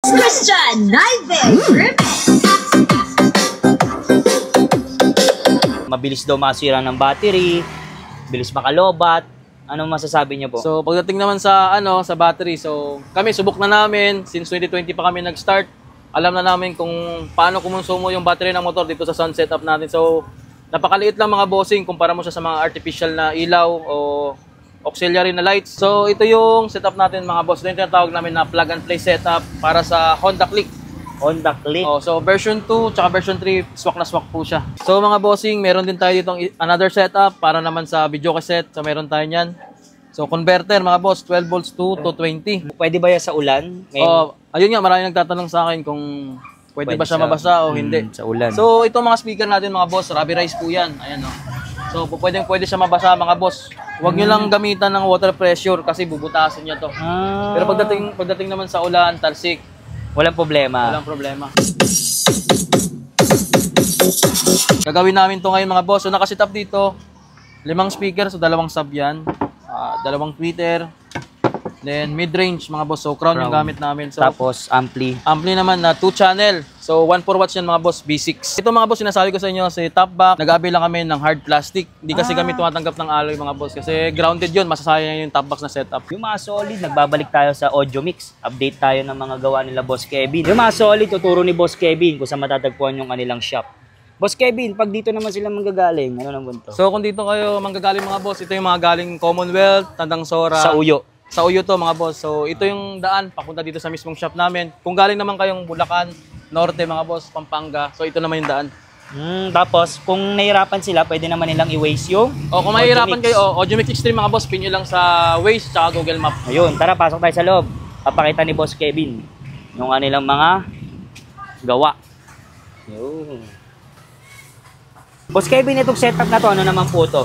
Christian Naive Remix. Mabilis daw masira ng battery, bilis makalobat. Anong masasabi niyo po? So pagdating naman sa sa battery, so kami subok na namin since 2020 pa kami nag-start. Alam na namin kung paano kumonsumo yung battery ng motor dito sa sun setup natin. So napakaliit lang mga bossing kumpara mo siya sa mga artificial na ilaw o auxiliary na lights. So ito yung setup natin mga boss. Ito yung tinatawag namin na plug and play setup para sa Honda Click. Honda Click. So version 2 tsaka version 3, swak na swak po siya. So mga bossing, meron din tayo ditong another setup para naman sa video cassette. So meron tayo niyan. So converter mga boss, 12 volts to 20. Pwede ba yan sa ulan? Ayun nga, maraming nagtatanong sa akin kung pwede ba siya mabasa o hindi. Sa ulan. So itong mga speaker natin mga boss, rubberized po yan. Ayan o. So pwede siya mabasa mga boss. Huwag nyo lang gamitan ng water pressure kasi bubutasin niya to. Pero pagdating naman sa ulan, talsik, walang problema. walang problema. Gagawin namin to ngayon mga boss. So nakasit up dito, 5 speaker, so 2 sub yan, 2 tweeter, then mid-range mga boss. So crown yung gamit namin. So, tapos ampli. Ampli naman na 2 channel. So 1.4 watts yan mga boss, B6. Ito mga boss, sinasabi ko sa inyo, si top back, nag-aabi lang kami ng hard plastic. Hindi kasi kami tumatanggap ng alloy mga boss kasi grounded yun, masasayang yung top box na setup. Yung mga solid, nagbabalik tayo sa audio mix. Update tayo ng mga gawa nila Boss Kevin. Yung mga solid, tuturo ni Boss Kevin kung saan matatagpuan yung kanilang shop. Boss Kevin, pag dito naman sila manggagaling, ano naman to? So kung dito kayo manggagaling mga boss, ito yung mga galing Commonwealth, Tandang Sora. Sa Uyo. Sa Uyo to mga boss. So ito yung daan papunta dito sa mismong shop namin. Kung galing naman kayong Bulacan, Norte mga boss, Pampanga. So ito naman yung daan. Tapos kung nahirapan sila, pwede naman nilang i-waste yung Kung mahirapan kayo, Audio Mix Extreme mga boss, pin nyo lang sa Waze tsaka Google Map. Ayun, tara pasok tayo sa loob. Papakita ni Boss Kevin yung kanilang mga gawa. Ayun. Boss Kevin, itong setup na to, ano naman po to?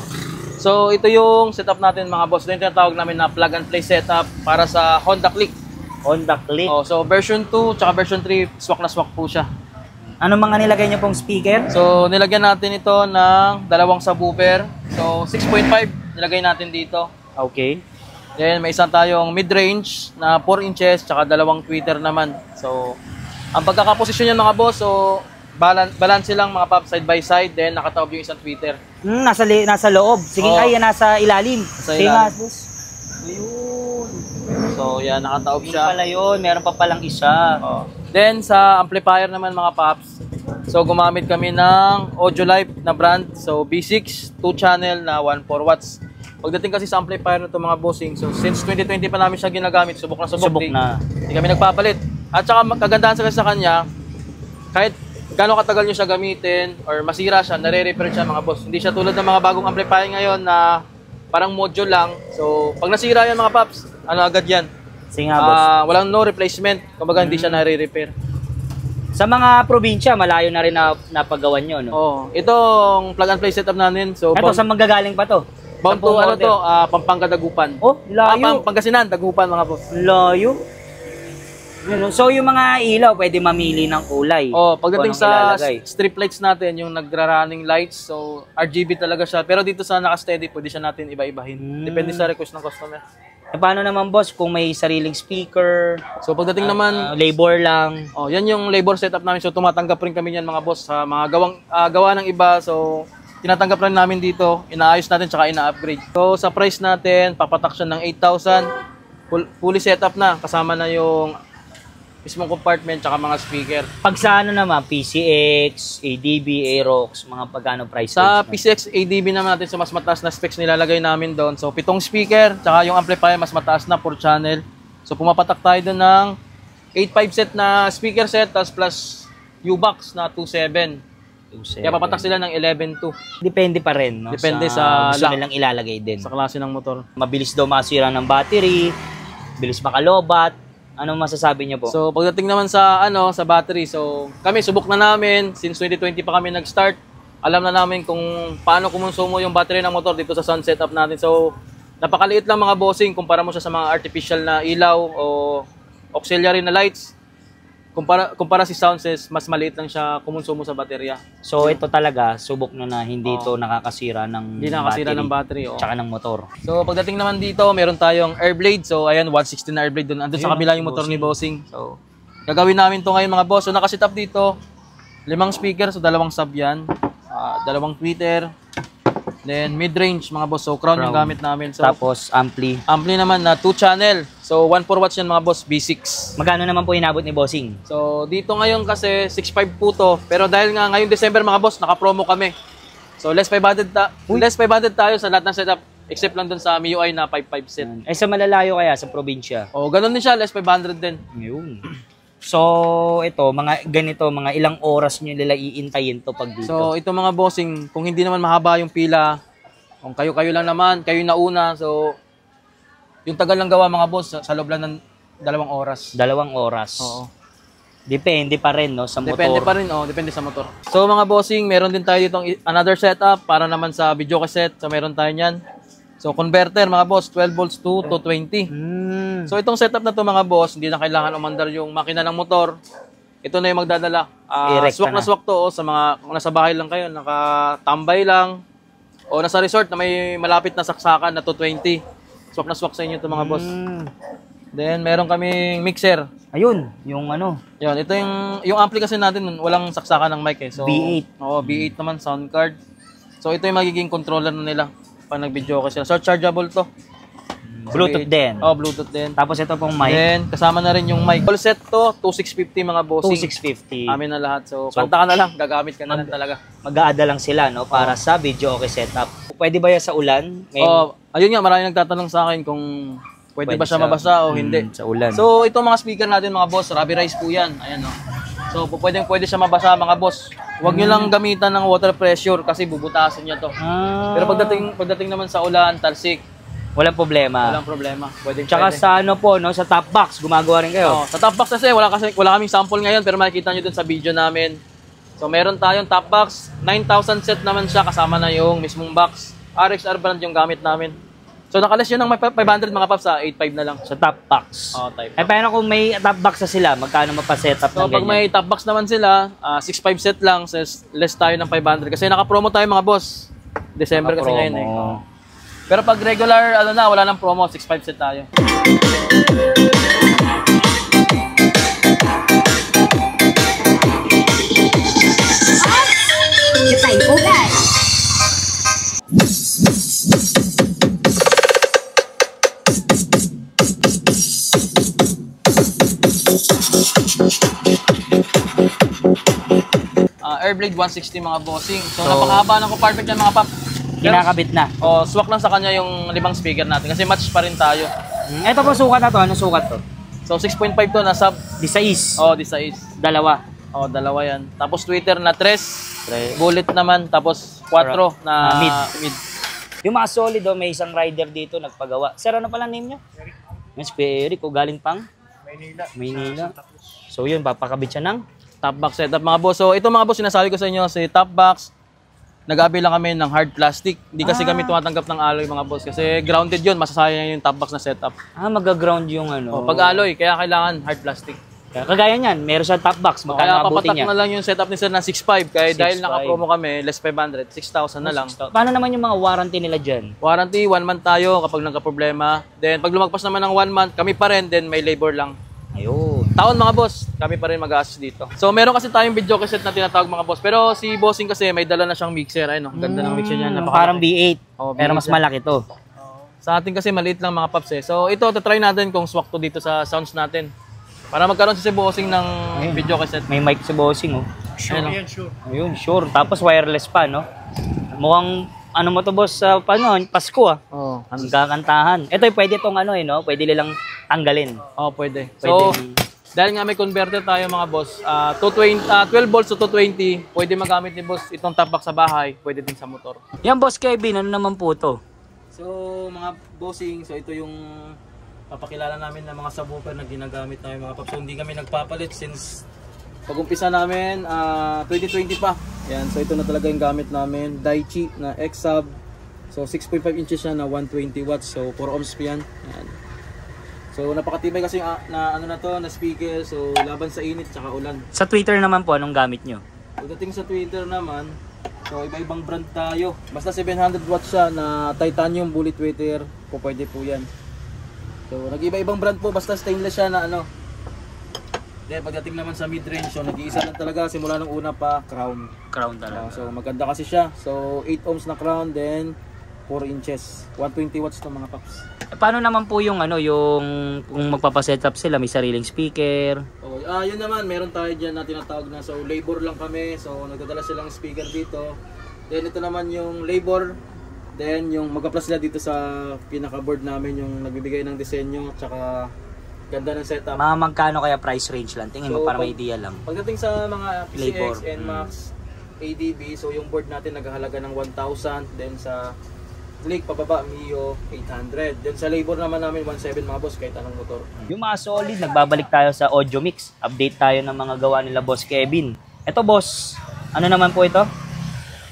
So ito yung setup natin mga boss. Ito yung tinatawag namin na plug and play setup para sa Honda Click. Honda Click. So version 2 tsaka version 3, swak na swak po siya. Ano mga nilagay niyo pong speaker? So nilagyan natin ito ng 2 subwoofer. So 6.5 nilagay natin dito. Okay. Then may isang tayong mid-range na 4 inches tsaka 2 tweeter naman. So ang pagkakaposisyon niyan mga boss, so balance lang mga pop, side by side, then nakataob yung isang tweeter. Nasa loob. Sige, ay nasa ilalim. Sige nga, boss. Ayun. So yan, nakataob Yun siya. pala yun, meron pa palang isa. Then sa amplifier naman mga pops, so gumamit kami ng Audiolife na brand. So B6, 2 channel na 1.4 watts. Pagdating kasi sa amplifier nito mga bossing, so since 2020 pa namin siya ginagamit, subok na. Hindi kami nagpapalit. At saka kagandahan sa kanya, kahit gano'ng katagal nyo siya gamitin or masira siya, nare-repair siya mga boss. Hindi siya tulad ng mga bagong amplifier ngayon na parang module lang. So pag nasira yan mga pops, agad yan. Sige nga, boss. Walang no replacement. Kumbaga hindi siya nare-repair. Sa mga probinsya, malayo na rin na napagawan nyo, no? Itong plug and play setup natin. So Ito, sa manggagaling pa to? bound to Pampanga, Dagupan. Layo. Pangasinan, Dagupan mga boss. Layo. So yung mga ilaw, pwede mamili ng kulay. Pagdating sa strip lights natin, yung nagra-running lights, so RGB talaga siya. Pero dito sa naka-steady, pwede siya natin iba-ibahin. Depende sa request ng customer. Paano naman boss kung may sariling speaker? So pagdating naman, labor lang. yan yung labor setup namin. So tumatanggap rin kami yan mga boss sa mga gawa ng iba. So tinatanggap rin namin dito, inaayos natin tsaka ina-upgrade. So sa price natin, papatak siya ng 8,000. Fully setup na, kasama na yung mismong compartment tsaka mga speaker. Pag sa ano naman, PCX, ADB, Aerox, mga pagkano price sa range? PCX, ADB naman natin, so mas mataas na specs nilalagay namin doon. So 7 speaker, tsaka yung amplifier mas mataas na, 4 channel. So pumapatak tayo doon ng 8.5 set na speaker set, tapos plus U-Box na 2.7. Kaya papatak sila ng 11.2. Depende pa rin, no? Depende sa gusto nilang ilalagay din. Sa klase ng motor. Mabilis daw masira ng battery, bilis makalobat. Anong masasabi niyo po? So pagdating naman sa sa battery, so kami subok na namin since 2020 pa kami nag-start. Alam na namin kung paano kumonsumo yung battery ng motor dito sa sun setup natin. So napakaliit lang mga bossing kumpara mo siya sa mga artificial na ilaw o auxiliary na lights. Kumpara si Soundses, mas maliit lang siya kumonsumo sa baterya. So ito talaga, subok na hindi ito nakakasira ng battery. Tsaka ng motor. So pagdating naman dito, meron tayong air blade. So ayan, 160 na air blade doon. Andun sa kabila yung motor ni Bossing. So gagawin namin to ngayon mga boss. So nakasit up dito, 5 speaker, so 2 sub yan, 2 tweeter, then mid-range mga boss. So crown yung gamit namin. So, Tapos ampli. ampli naman na 2 channel. So 1.4 watts yan mga boss, B6. Magkano naman po inabot ni Bossing? So dito ngayon kasi 6.5 po to. Pero dahil nga ngayong December mga boss, naka-promo kami. So less 500 tayo sa lahat ng setup. Except lang dun sa MIUI na 5.5 set. Eh sa malalayo kaya, sa probinsya? O ganun din siya, less 500 din. Yun. So, ito, mga ganito, mga ilang oras nyo nila iintayin to pag dito? So ito mga bossing, kung hindi naman mahaba yung pila, kung kayo-kayo lang naman, kayo nauna, so yung tagal lang gawa mga boss, sa loob lang ng 2 oras. 2 oras. Oo. Depende pa rin, no, sa motor. Depende pa rin, depende sa motor. So mga bossing, meron din tayo ditong another setup para naman sa video cassette. So meron tayo niyan. So converter mga boss, 12 volts to 220. So itong setup na to mga boss, hindi na kailangan umandar yung makina ng motor. Ito na yung magdadala. Swak na swak to sa mga kung nasa bahay lang kayo, nakatambay lang o nasa resort na may malapit na saksakan na 220. Swak na swak sa inyo to mga boss. Then meron kaming mixer. Ayun, yung ano. Yun, ito yung ampli kasi natin walang saksakan ng mic eh. So V8. Oo, V8 naman sound card. So ito yung magiging controller na nila pag nag-video kasi sila. So chargeable to. Bluetooth din. Oh, Bluetooth din. Tapos ito pong mic. Then kasama na rin yung mic. All set to 2650 mga bossing. 2650. Amin na lahat. So kanta ka na lang, gagamit ka na lang talaga. Mag-aada lang sila, no, para sa video okay setup. Pwede ba yan sa ulan? Oh, ayun nga, maraming nagtatanong sa akin kung pwede ba siya mabasa o hindi. Sa ulan. So itong mga speaker natin mga boss, rubberized po yan. Ayan oh. So pwede siya mabasa mga boss. Huwag nyo lang gamitan ng water pressure kasi bubutasan niya to. Pero pagdating naman sa ulan, talsik, walang problema. walang problema. Tsaka sa ano po, no, sa top box, gumagawa rin kayo. Sa top box kasi wala kaming sample ngayon pero makikita nyo dun sa video namin. So meron tayong top box, 9,000 set naman siya kasama na yung mismong box. RXR brand yung gamit namin. So nakalas yun ng 500 mga paps sa 8.5 na lang. Sa top box. Type. Eh, pero kung may top box na sila, magkano mapasetup So ng pag ganyan? may top box naman sila, 6.5 set lang, less tayo ng 500. Kasi naka-promo tayo mga boss. December kasi ngayon eh. Pero pag regular, wala nang promo, 6.5 set tayo. Katay po guys. Airblade 160 mga bossing. So napakahaba ng compartment yan mga pap. Kinakabit na. Swak lang sa kanya yung 5 speaker natin kasi match pa rin tayo. Ito po sukat na to. Ano sukat to? So 6.5 to na sub. Disais. This is. Dalawa. Dalawa yan. Tapos tweeter na 3. Bullet naman. Tapos 4 na mid. Yung mga solid, may isang rider dito nagpagawa. Sir, ano pala name nyo? Mas Eric, galing pang? Maynila. So yun, papakabit siya ng Top box setup mga boss. So ito mga boss, sinasabi ko sa inyo, si top box, nag-aabi lang kami ng hard plastic. Hindi kasi kami tumatanggap ng alloy mga boss. Kasi grounded yun, masasayang yung top box na setup. Mag-ground yung ano. Pag alloy, kaya kailangan hard plastic. Kagaya niyan, meron siya top box. Magkano Kaya abutin papatak niya? na lang yung setup ni sir na 6.5. Kaya dahil 6.5. naka-promo kami, less 500, 6,000 na lang. Paano naman yung mga warranty nila dyan? Warranty, 1 month tayo kapag nagka-problema. Then pag lumagpas naman ng 1 month, kami pa rin, then may labor lang. Ayun. Taon mga boss, kami pa rin mag-assist dito. So meron kasi tayong video cassette na tinatawag mga boss. Pero si Bossing kasi may dala na siyang mixer. Ayun, ganda ng mixer niya. Parang V8. Pero V8 mas malaki to. Sa atin kasi maliit lang mga paps eh. So ito, try natin kung swak to dito sa sounds natin. Para magkaroon si Bossing ng video cassette. May mic si Bossing, oh. Sure yan, sure. Ayun, sure. Tapos wireless pa, no? Mukhang, ano mo to boss, sa Pasko, ah. Ang kakantahan. Ito, pwede tong no? Pwede nilang tanggalin. Pwede. So, dahil nga may converter tayo mga boss, 12 volts to 220, pwede magamit ni boss itong top box sa bahay, pwede din sa motor. Yan, Boss Kevin, ano naman po to? So, mga bossing, so ito yung papakilala namin ng mga subwoofer na ginagamit namin mga paps. So, hindi kami nagpapalit since pag-umpisa namin, 2020 pa. Yan, so ito na talaga yung gamit namin, Daichi na X-Sub. So, 6.5 inches siya na 120 watts, so 4 ohms pa yan. Yan. So napakatibay kasi na speaker, so laban sa init tsaka ulan. Sa Twitter naman po, anong gamit nyo? Pagdating sa Twitter naman, so iba-ibang brand tayo. Basta 700 watts siya na titanium bullet tweeter, pwede po yan. So nag-iba-ibang brand po, basta stainless siya na Then pagdating naman sa mid-range, so nag-iisa lang talaga simula ng una pa crown. Crown talaga. So maganda kasi siya. So 8 ohms na crown, then 4 inches. 120 watts ng mga paps. Paano naman po yung yung kung magpapa-setup sila, may sariling speaker? Okay. Yun naman, meron tayo diyan na tinatawag na so labor lang kami. So nagdadala silang speaker dito. Then ito naman yung labor. Then yung mag-apply sila dito sa pinaka-board namin, yung nagbibigay ng disenyo at saka ganda ng setup. Mga magkano kaya price range lang? Tingin mo So, para may idea lang. Pagdating sa mga Labor. PCX, NMAX, ADB, so yung board natin naghahalaga ng 1,000. Then sa Click, pababa, Mio, 800. Then sa labor naman namin, 1,700 mga boss, kahit anong motor. Yung mga solid, nagbabalik tayo sa audio mix. Update tayo ng mga gawa nila Boss Kevin. Ito boss, ano naman po ito?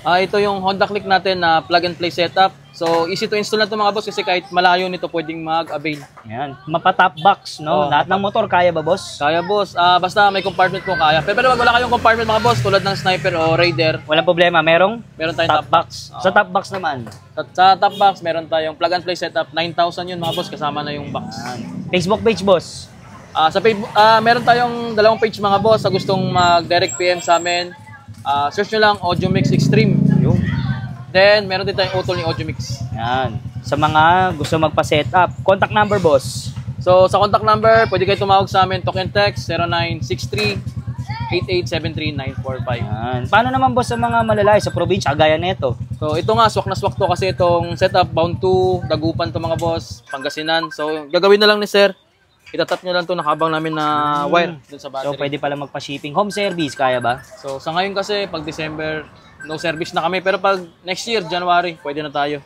Ito yung Honda Click natin na plug and play setup. So easy to install na ito mga boss kasi kahit malayo nito pwedeng mag-avail. Yan, mapa-top box, no? Lahat ng motor kaya ba boss? Kaya boss, basta may compartment po kaya. Pero wag wala kayong compartment mga boss tulad ng Sniper o Raider, Walang problema, meron tayong top box. Sa top box naman, Sa top box, meron tayong plug and play setup. 9,000 yun mga boss, kasama na yung box. Facebook page boss. Sa Facebook, meron tayong dalawang page mga boss sa gustong mag-direct PM sa amin. Search nyo lang Audio Mix Extreme. Yung. Then, meron din tayong utol ni Audio Mix. Yan. Sa mga gusto magpa-setup, contact number boss. So, sa contact number, pwede kayo tumawag sa amin, talk and text, 0963-8873-945. Yan. Paano naman boss sa mga malalayo sa probinsya, gaya nito? So, ito nga, swak na swak to kasi itong setup, bound to, Dagupan to mga boss, Pangasinan. So, gagawin na lang ni sir, itatap nyo lang to, nakabang namin na wire dun sa battery. So pwede pala magpa-shipping. Home service, kaya ba? So, sa ngayon kasi, pag December, no service na kami. Pero pag next year, January, pwede na tayo.